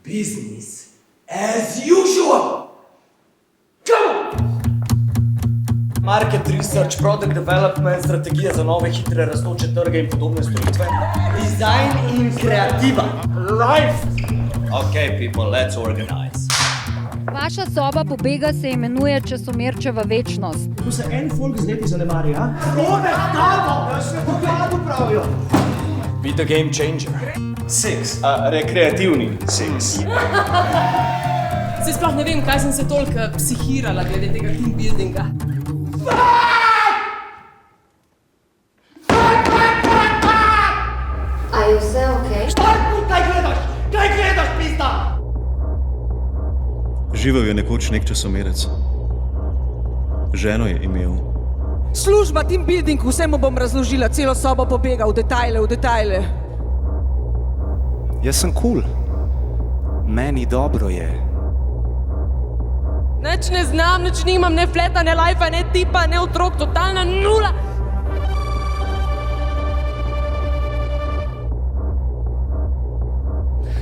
Business as usual. Come on! Market research, product development, strategije za nove hitre rastoče trge in podobne storitve. Design in kreativa. Life! Okay, people, let's organize. Vaša soba pobega se imenuje Časomerčeva večnost. Tu se en folk z leti zanemari, a? Robe, tamo! Da se pogladu pravijo. Be the game changer. Seks. Rekreativni seks. Se sploh ne vem, kaj sem se toliko psihirala glede tega team buildinga. A je vse okej? Kaj gledaš, pizda? Živel je nekoč nek časomerec. Ženo je imel. Služba, team building, vse mu bom razložila, celo sobo pobega, v detajle. Jaz sem cool. Meni dobro je. Nič ne znam, nič nimam, ne fleta, ne lajfa, ne tipa, ne otrok, totalna nula.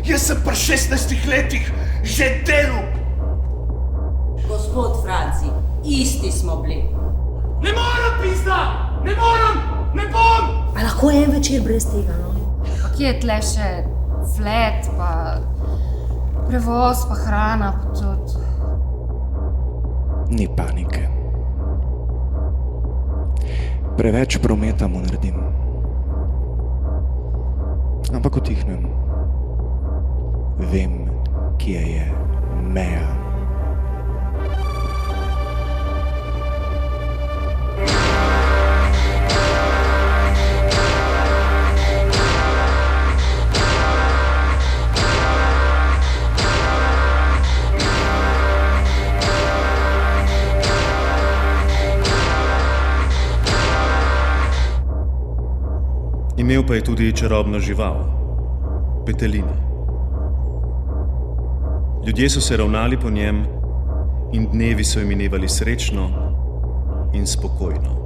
Jaz sem pri 16 letih že delal. Gospod Franci, isti smo bili. Ne morem, pizda! Ne morem! Ne bom! A lahko en večer brez tega, no? Pa kje je tle še flet, pa prevoz, pa hrana, pa tudi. Ni panike. Preveč prometa mu naredim. Ampak utihnem. Vem, kje je meja. Imel pa je tudi čarobno žival, petelina. Ljudje so se ravnali po njem in dnevi so jim minevali srečno in spokojno.